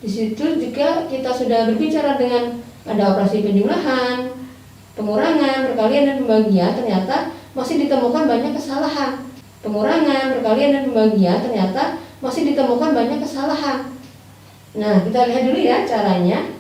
Di situ jika kita sudah berbicara dengan ada operasi penjumlahan, pengurangan, perkalian, dan pembagian, ternyata masih ditemukan banyak kesalahan. Pengurangan, perkalian, dan pembagian ternyata masih ditemukan banyak kesalahan. Nah, kita lihat dulu ya caranya.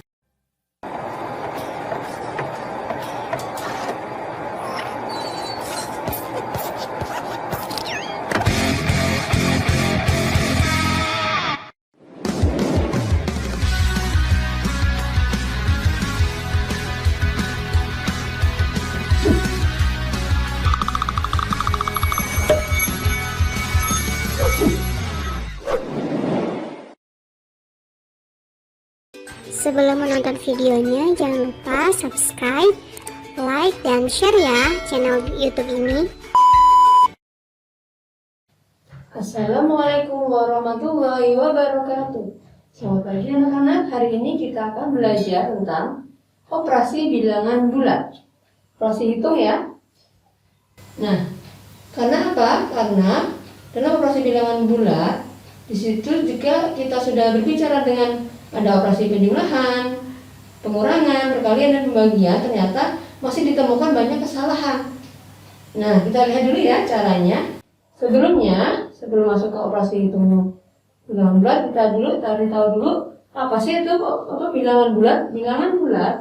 Sebelum menonton videonya, jangan lupa subscribe, like, dan share ya channel YouTube ini. Assalamualaikum warahmatullahi wabarakatuh. Selamat pagi anak-anak. Hari ini kita akan belajar tentang operasi bilangan bulat. Operasi hitung ya. Nah, karena apa? Karena dalam operasi bilangan bulat, di situ jika kita sudah berbicara dengan ada operasi penjumlahan, pengurangan, perkalian, dan pembagian, ternyata masih ditemukan banyak kesalahan. Nah, kita lihat dulu ya caranya. Sebelum masuk ke operasi hitung bilangan bulat, kita cari tahu dulu apa sih itu bilangan bulat? Bilangan bulat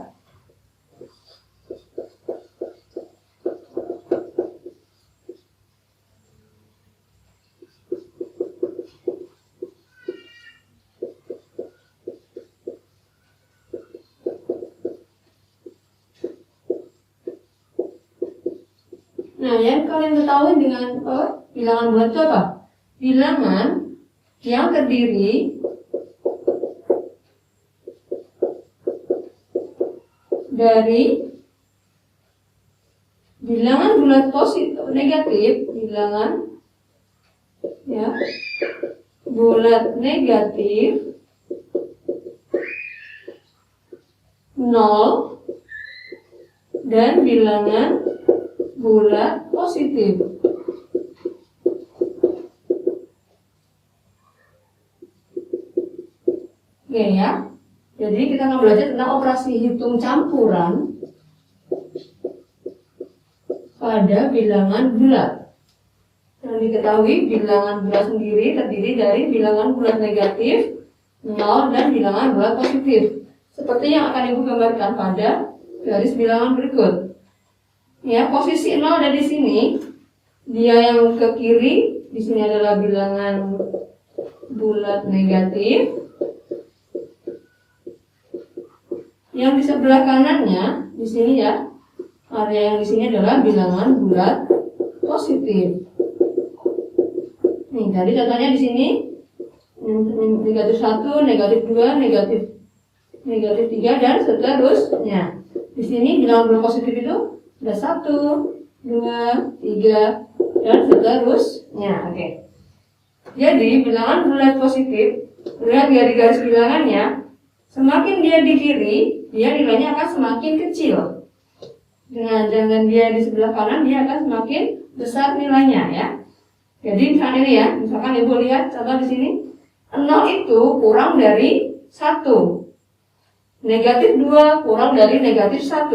Nah, yang kalian ketahui dengan bilangan bulat itu apa? Bilangan yang terdiri dari bilangan bulat positif negatif, bilangan ya bulat negatif, 0, dan bilangan bulat positif. Oke ya. Jadi kita akan belajar tentang operasi hitung campuran pada bilangan bulat. Yang diketahui bilangan bulat sendiri terdiri dari bilangan bulat negatif, 0, dan bilangan bulat positif. Seperti yang akan Ibu gambarkan pada garis bilangan berikut. Ya, posisi 0 ada di sini. Dia yang ke kiri, di sini adalah bilangan bulat negatif. Yang di sebelah kanannya, di sini ya, area yang di sini adalah bilangan bulat positif. Nih, tadi contohnya di sini negatif 1, negatif 2, negatif 3, dan seterusnya. Di sini bilangan bulat positif itu ada 1, 2, 3, dan seterusnya. Oke. Jadi bilangan bulat positif, lihat dari garis bilangannya, semakin dia di kiri, dia nilainya akan semakin kecil. Dengan dia di sebelah kanan, dia akan semakin besar nilainya ya. Jadi misalkan ini ya, misalkan Ibu lihat contoh di sini, 0 itu kurang dari 1. Negatif 2 kurang dari negatif 1.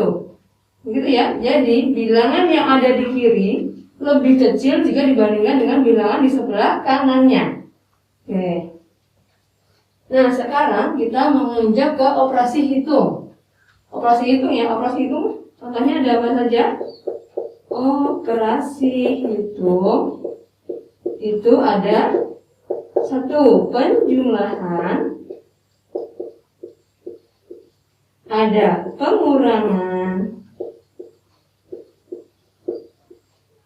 Begitu ya. Jadi bilangan yang ada di kiri lebih kecil jika dibandingkan dengan bilangan di sebelah kanannya. Oke. Nah, sekarang kita menginjak ke operasi hitung. Operasi hitung ya, operasi hitung contohnya ada apa saja? Operasi hitung itu ada 1 penjumlahan, ada pengurangan,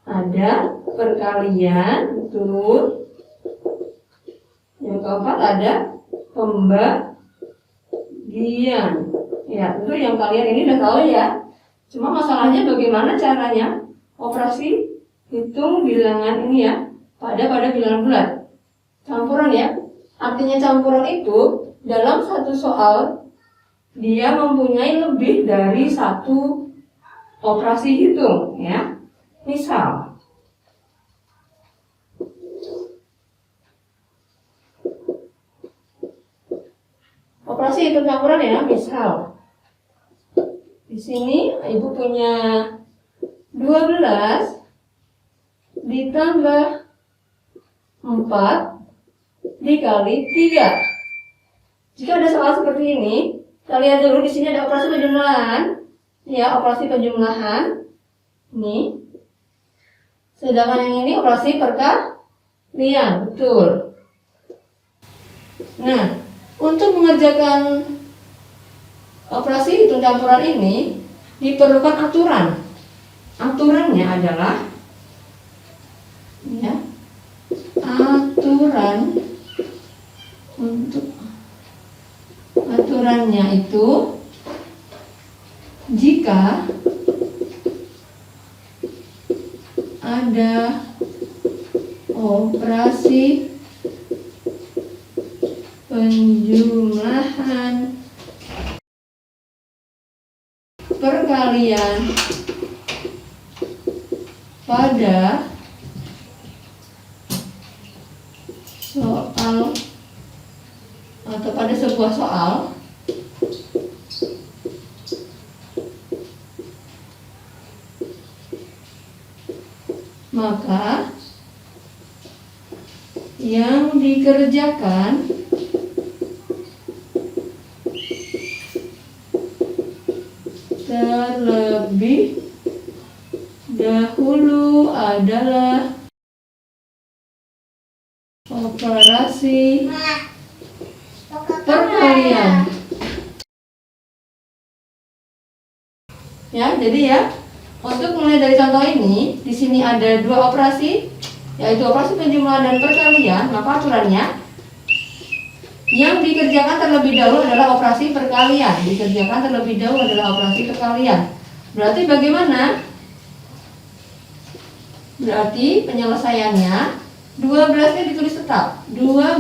ada perkalian, betul. Yang keempat ada pembagian. Ya, tentu yang kalian ini udah tahu ya. Cuma masalahnya bagaimana caranya operasi hitung bilangan ini ya pada bilangan bulat. Campuran ya. Artinya campuran itu dalam satu soal dia mempunyai lebih dari satu operasi hitung ya. Misal operasi hitung campuran ya. Misal di sini ibu punya 12 ditambah 4 dikali 3. Jika ada soal seperti ini, kita lihat dulu di sini ada operasi penjumlahan. Ya, operasi penjumlahan. Ini. Sedangkan yang ini operasi perkalian, betul. Nah, untuk mengerjakan operasi hitung campuran ini diperlukan aturan. Aturannya adalah ya, aturannya itu jika ada operasi penjumlahan perkalian pada soal atau pada sebuah soal, maka yang dikerjakan terlebih dahulu adalah operasi perkalian. Ya, jadi ya, untuk mulai dari contoh ini, di sini ada dua operasi, yaitu operasi penjumlahan dan perkalian. Maka aturannya yang dikerjakan terlebih dahulu adalah operasi perkalian. Dikerjakan terlebih dahulu adalah operasi perkalian. Berarti bagaimana? Berarti penyelesaiannya 12-nya ditulis tetap. 12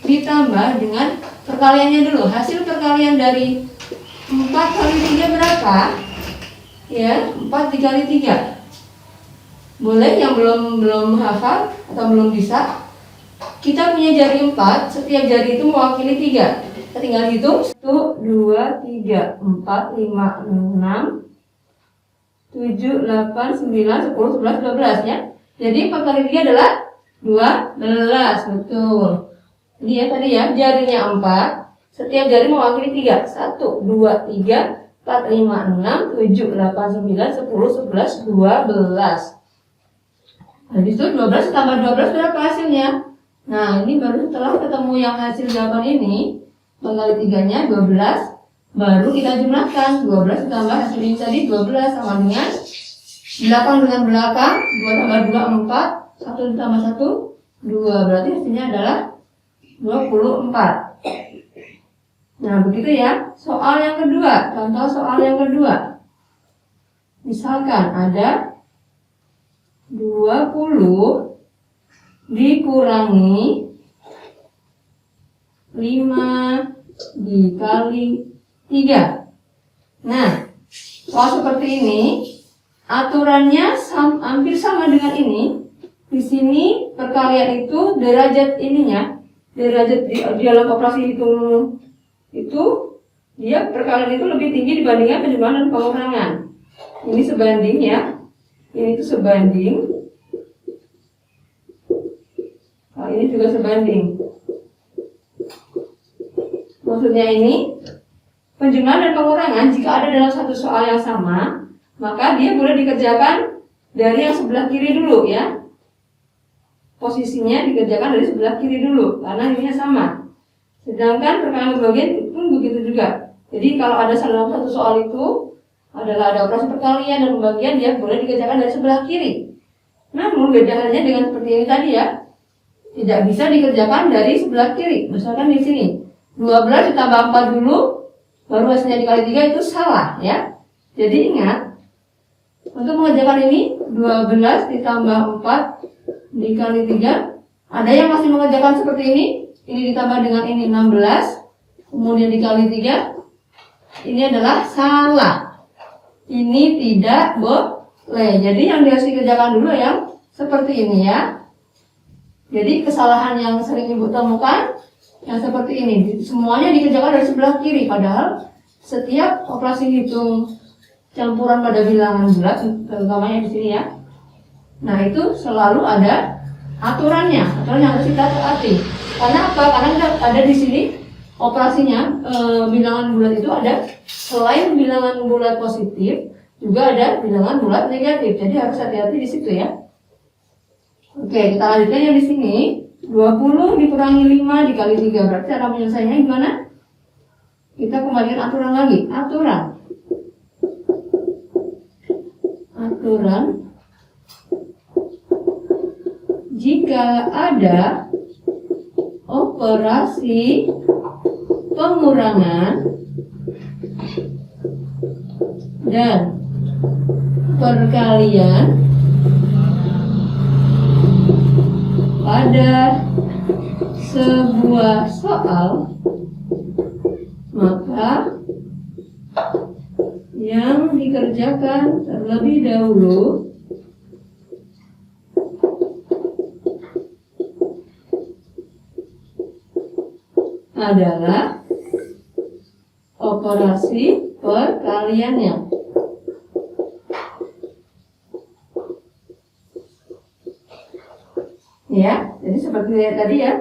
ditambah dengan perkaliannya dulu. Hasil perkalian dari 4 kali 3 berapa? Ya, 4 dikali 3. Boleh yang belum hafal atau belum bisa, kita punya jari 4, setiap jari itu mewakili 3. Kita tinggal hitung 1, 2, 3, 4, 5, 6, 7, 8, 9, 10, 11, 12 ya. Jadi 4 kali 3 adalah 12, betul. Jadi ya tadi ya, jarinya 4, setiap jari mewakili 3. 1, 2, 3, 4, 5, 6, 7, 8, 9, 10, 11, 12. Habis itu 12 tambah 12 berapa hasilnya? Nah, ini baru setelah ketemu yang hasil jawaban ini, kali 3-nya 12, baru kita jumlahkan. 12 ditambah hasil ini tadi 12 sama dengan 8 dengan belakang, 2 tambah 2, 4, 1 ditambah 1, 2. Berarti hasilnya adalah 24. Nah, begitu ya. Soal yang kedua, contoh soal yang kedua. Misalkan ada 20 dikurangi 5 dikali 3. Nah, soal seperti ini aturannya hampir sama dengan ini. Di sini perkalian itu derajat ininya, derajat di dalam operasi hitung itu dia perkalian itu lebih tinggi dibandingkan penjumlahan dan pengurangan. Ini sebanding ya. Ini tuh sebanding. Nah, ini juga sebanding. Maksudnya ini penjumlahan dan pengurangan jika ada dalam satu soal yang sama, maka dia boleh dikerjakan dari yang sebelah kiri dulu ya. Posisinya dikerjakan dari sebelah kiri dulu karena ininya sama. Sedangkan perkalian pembagian pun begitu juga. Jadi kalau ada dalam satu soal itu adalah ada operasi perkalian dan pembagian, dia boleh dikerjakan dari sebelah kiri. Namun beda halnya dengan seperti ini tadi ya. Tidak bisa dikerjakan dari sebelah kiri. Misalkan di sini 12 ditambah 4 dulu, baru hasilnya dikali 3 itu salah ya. Jadi ingat, untuk mengerjakan ini 12 ditambah 4 dikali 3, ada yang masih mengerjakan seperti ini ditambah dengan ini 16, kemudian dikali 3, ini adalah salah. Ini tidak boleh. Jadi yang harus dikerjakan dulu yang seperti ini ya. Jadi kesalahan yang sering Ibu temukan yang seperti ini. Semuanya dikerjakan dari sebelah kiri, padahal setiap operasi hitung campuran pada bilangan bulat, terutamanya di sini ya. Nah, itu selalu ada aturan yang harus kita taati. Karena apa? Karena ada di sini operasinya bilangan bulat itu ada selain bilangan bulat positif juga ada bilangan bulat negatif. Jadi harus hati-hati di situ ya. Oke, kita lanjutkan yang di sini. 20 dikurangi 5 dikali 3. Berarti cara menyelesaikannya gimana? Kita kembalikan aturan lagi. Aturan. Jika ada operasi pengurangan dan perkalian pada sebuah soal, maka yang dikerjakan terlebih dahulu adalah operasi perkaliannya. Ya, jadi seperti lihat tadi ya.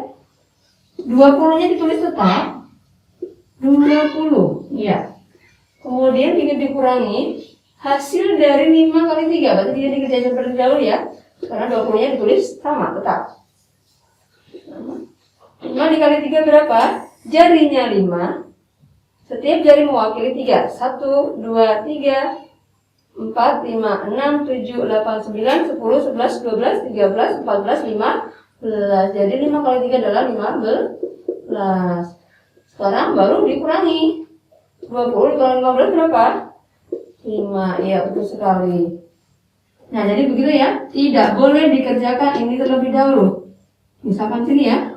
20-nya ditulis tetap 20. Ya. Kemudian ingin dikurangi hasil dari 5 kali 3. Berarti dia dikerjakan seperti dahulu ya. Karena 20-nya ditulis sama tetap. 5 dikali 3 berapa? Jarinya 5. Setiap jari mewakili 3. 1, 2, 3, 4, 5, 6, 7, 8, 9, 10, 11, 12, 13, 14, 15. Jadi 5 kali 3 adalah 15. Sekarang baru dikurangi. 20 dikurangi 15 berapa? 5. Iya, betul sekali. Nah, jadi begitu ya. Tidak boleh dikerjakan ini terlebih dahulu. Misalkan sini ya.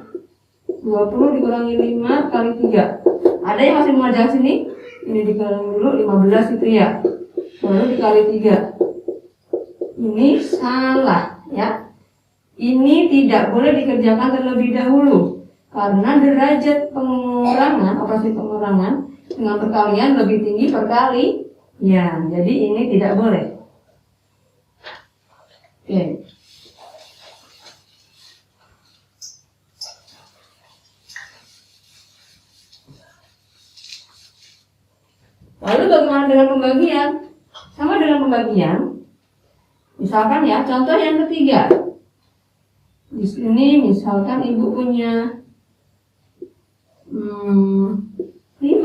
20 dikurangi 5 kali 3. Ada yang masih mengajar sini? Ini dikurangi dulu 15 itu ya. Lalu dikali 3. Ini salah ya. Ini tidak boleh dikerjakan terlebih dahulu. Karena derajat pengurangan, operasi pengurangan dengan perkalian lebih tinggi perkali. Ya, jadi ini tidak boleh. Oke. Lalu bagaimana dengan pembagian? Sama dengan pembagian. Misalkan ya, contoh yang ketiga. Di sini misalkan ibu punya 15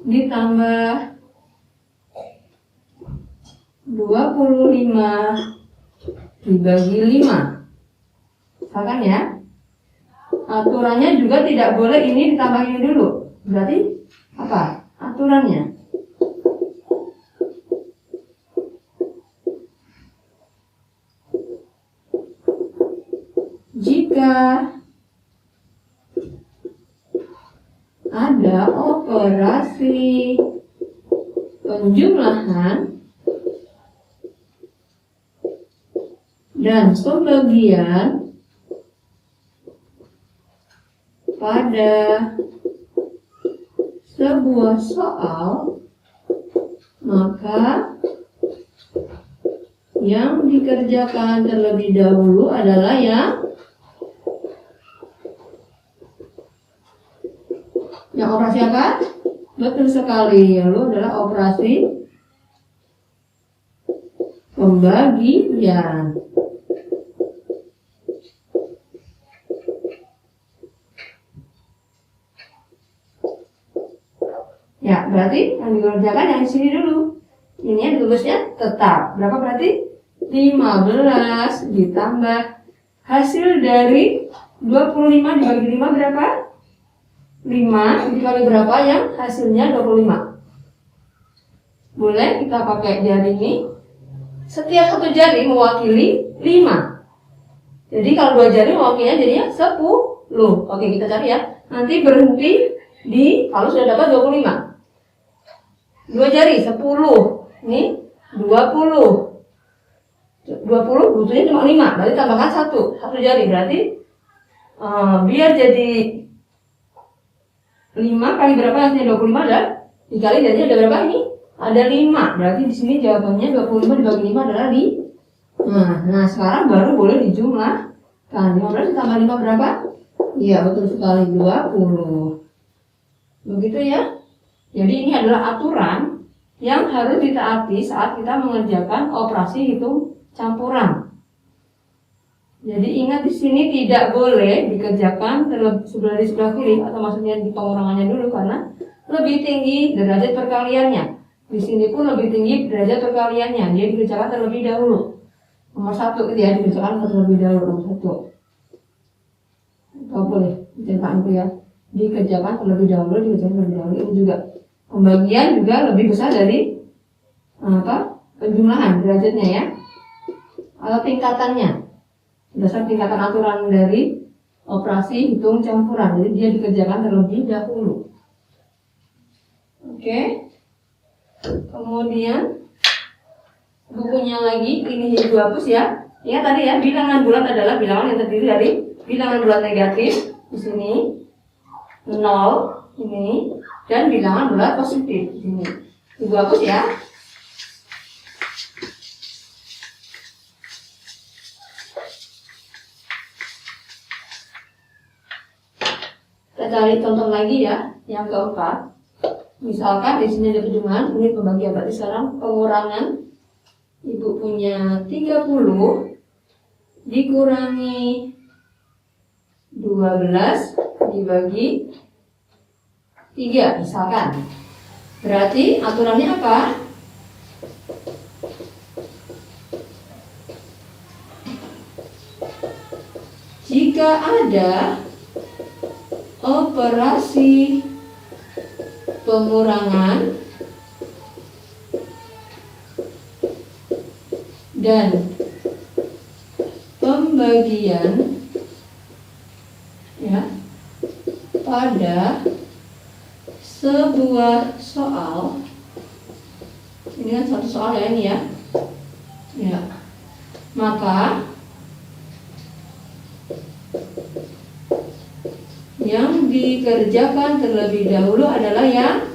ditambah 25 dibagi 5. Misalkan ya. Aturannya juga tidak boleh ini ditambah ini dulu. Berarti apa? Aturannya. Jika ada operasi penjumlahan dan pembagian pada sebuah soal, maka yang dikerjakan terlebih dahulu adalah yang operasi apa? Betul sekali, lalu adalah operasi pembagian. Ya, berarti yang dikerjakan yang di sini dulu. Ini yang ditulisnya tetap. Berapa berarti? 15 ditambah hasil dari 25 dibagi 5 berapa? 5 dikali berapa yang hasilnya 25. Boleh kita pakai jari ini. Setiap satu jari mewakili 5. Jadi kalau 2 jari mewakilinya jadinya 10. Oke, kita cari ya. Nanti berhenti di kalau sudah dapat 25. 2 jari 10. Ini 20. 20 butuhnya cuma 5. Berarti tambahkan 1 jari berarti Biar jadi 5 kali berapa hasilnya 25 ada? Dikali jadinya ada berapa ini? Ada 5. Berarti di sini jawabannya 25 dibagi 5 adalah di. Nah sekarang baru boleh dijumlahkan. 15 ditambah 5 berapa? Iya betul sekali 20. Begitu ya. Jadi ini adalah aturan yang harus ditaati saat kita mengerjakan operasi hitung campuran. Jadi ingat di sini tidak boleh dikerjakan di sebelah kiri, atau maksudnya di pengurangannya dulu, karena lebih tinggi derajat perkaliannya. Di sini pun lebih tinggi derajat perkaliannya, dia dikerjakan terlebih dahulu. Nomor 1 gitu ya, dikerjakan terlebih dahulu nomor 1. Tidak boleh dicetak itu ya, dikerjakan terlebih dahulu, Ini juga pembagian juga lebih besar dari penjumlahan derajatnya ya, atau tingkatannya. Berdasarkan tingkatan aturan dari operasi hitung campuran, jadi dia dikerjakan terlebih dahulu. Oke. Kemudian bukunya lagi ini dihapus ya. Ingat tadi ya, bilangan bulat adalah bilangan yang terdiri dari bilangan bulat negatif di sini 0 ini, dan bilangan bulat positif di sini. Ibu hapus ya. Kita cari contoh lagi ya, yang keempat. Misalkan di sini ada penjumlahan, ini pembagian, berarti sekarang pengurangan. Ibu punya 30 dikurangi 12 dibagi 3 misalkan. Berarti aturannya apa? Jika ada operasi pengurangan dan pembagian ya pada sebuah soal, ini kan satu soal ya ini ya, maka yang dikerjakan terlebih dahulu adalah yang,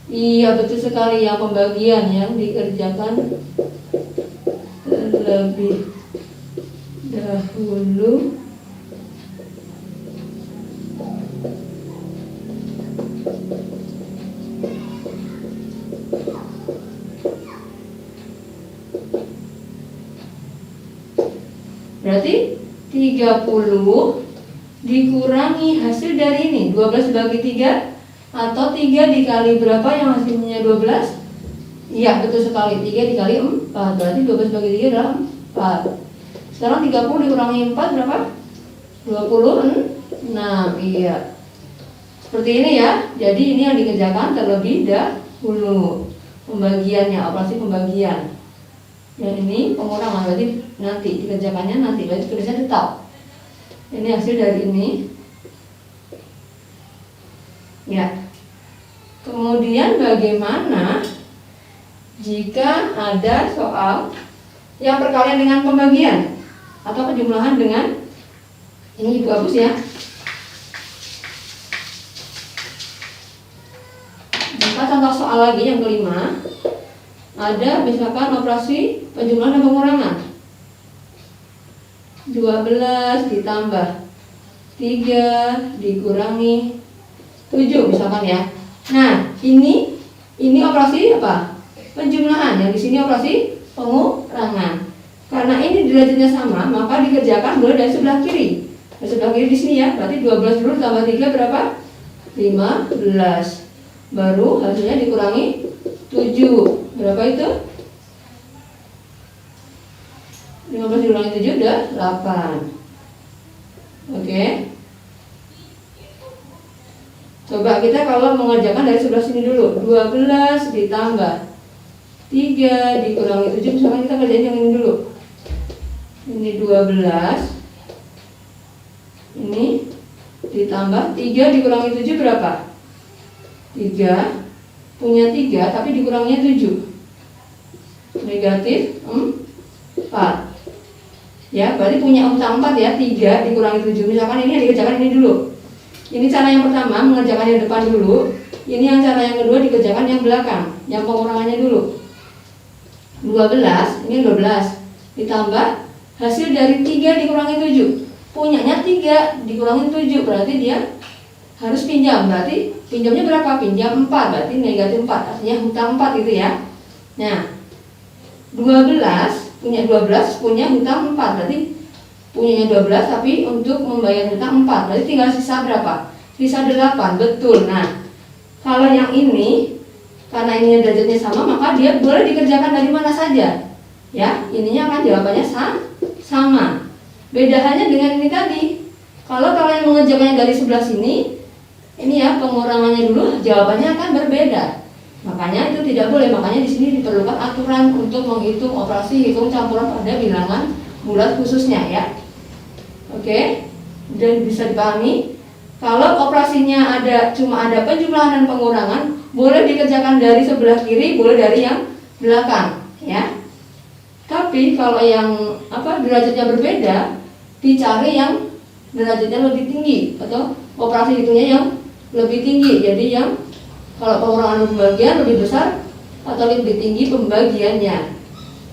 iya betul sekali, yang pembagian yang dikerjakan terlebih dahulu berarti 30 dikurangi hasil dari ini 12 dibagi 3, atau 3 dikali berapa yang hasilnya 12? Iya betul sekali, 3 dikali 4, berarti 12 dibagi 3 adalah 4. Sekarang 30 dikurangi 4 berapa? 26. Iya, seperti ini ya. Jadi ini yang dikerjakan terlebih dahulu, pembagiannya, operasi pembagian. Dan ini pengurangan, berarti nanti dikerjakannya nanti, berarti tulisnya tetap. Ini hasil dari ini ya. Kemudian bagaimana jika ada soal yang perkalian dengan pembagian atau penjumlahan dengan, ini ibu hapus ya. Jika contoh soal lagi yang kelima, ada misalkan operasi penjumlahan dan pengurangan. 12 ditambah 3 dikurangi 7 misalkan ya. Nah, ini operasi apa? Penjumlahan. Yang di sini operasi pengurangan. Karena ini derajatnya sama, maka dikerjakan boleh dari sebelah kiri. Dari sebelah kiri di sini ya. Berarti 12 dulu tambah 3 berapa? 15. Baru hasilnya dikurangi 7. Berapa itu? 15 dikurangi 7 udah 8. Oke. Coba kita kalau mengerjakan dari sebelah sini dulu. 12 ditambah 3 dikurangi 7, misalkan kita kerjain yang ini dulu. Ini 12. Ini ditambah 3 dikurangi 7 berapa? 3. Punya 3 tapi dikuranginya 7. Negatif 4. Ya, berarti punya hutang 4 ya, 3 dikurangi 7. Misalkan ini yang dikerjakan ini dulu. Ini cara yang pertama, mengerjakan yang depan dulu. Ini yang cara yang kedua, dikerjakan yang belakang, yang pengurangannya dulu. 12, ini 12. Ditambah hasil dari 3 dikurangi 7. Punyanya 3 dikurangi 7, berarti dia harus pinjam. Berarti pinjamnya berapa? Pinjam 4, berarti negatif 4. Artinya hutang 4 itu ya. Nah, 12, punya hutang 4, berarti punyanya 12 tapi untuk membayar hutang 4, berarti tinggal sisa berapa? Sisa 8, betul. Nah, kalau yang ini, karena ini derajatnya sama, maka dia boleh dikerjakan dari mana saja. Ya, ininya akan jawabannya sama. Beda hanya dengan ini tadi. Kalau kalian mengerjakannya dari sebelah sini, ini ya pengurangannya dulu, jawabannya akan berbeda. Makanya itu tidak boleh. Makanya di sini diperlukan aturan untuk menghitung operasi hitung campuran pada bilangan bulat khususnya ya. Oke, dan bisa dipahami. Kalau operasinya cuma ada penjumlahan dan pengurangan, boleh dikerjakan dari sebelah kiri, boleh dari yang belakang ya. Tapi kalau yang derajatnya berbeda, dicari yang derajatnya lebih tinggi atau operasi hitungnya yang lebih tinggi. Jadi yang kalau pengurangan pembagian lebih besar atau lebih tinggi pembagiannya.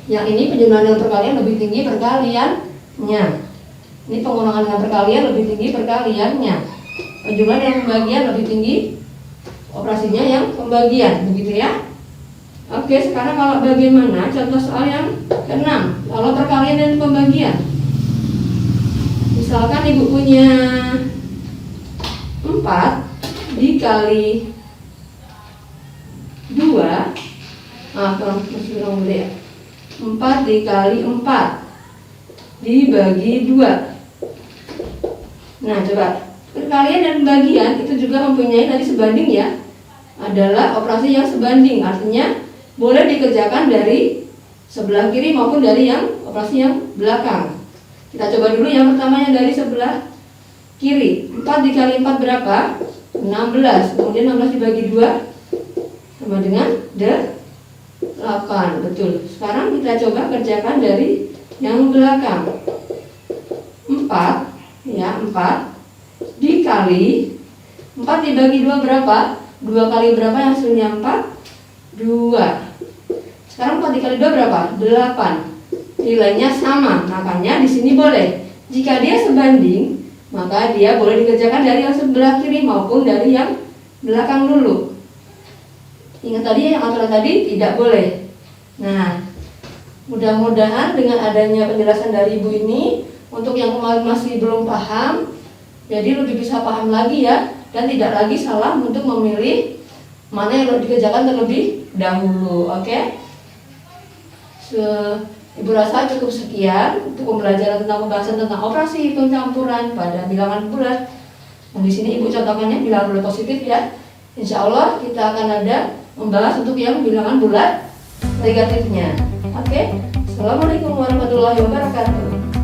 Yang ini penjumlahan dengan perkalian lebih tinggi perkaliannya. Ini pengurangan dengan perkalian lebih tinggi perkaliannya. Penjumlahan dengan pembagian lebih tinggi operasinya yang pembagian, begitu ya. Oke, sekarang kalau bagaimana contoh soal yang ke-6. Kalau perkalian dan pembagian. Misalkan ibu punya 4 dikali 2, masih kurang dulu ya. 4 dikali 4 dibagi 2. Nah, coba perkalian dan pembagian itu juga mempunyai tadi sebanding ya. Adalah operasi yang sebanding, artinya boleh dikerjakan dari sebelah kiri maupun dari yang operasi yang belakang. Kita coba dulu yang pertamanya dari sebelah kiri. 4 dikali 4 berapa? 16. Kemudian 16 dibagi 2 sama dengan 8. Betul. Sekarang kita coba kerjakan dari yang belakang. 4 ya, 4 dikali 4 dibagi 2 berapa? 2 kali berapa yang hasilnya 4? 2. Sekarang 4 dikali 2 berapa? 8. Nilainya sama, makanya di sini boleh. Jika dia sebanding, maka dia boleh dikerjakan dari yang sebelah kiri maupun dari yang belakang dulu. Ingat tadi yang aturan tadi tidak boleh. Nah, mudah-mudahan dengan adanya penjelasan dari ibu ini, untuk yang kemarin masih belum paham, jadi lebih bisa paham lagi ya, dan tidak lagi salah untuk memilih mana yang harus dikerjakan terlebih dahulu. Oke? Ibu rasa cukup sekian untuk pembelajaran tentang pembahasan tentang operasi hitung campuran pada bilangan bulat. Dan di sini ibu contohkannya bilangan bulat positif ya. Insya Allah kita akan ada membahas untuk yang bilangan bulat negatifnya. Oke? Assalamualaikum warahmatullahi wabarakatuh.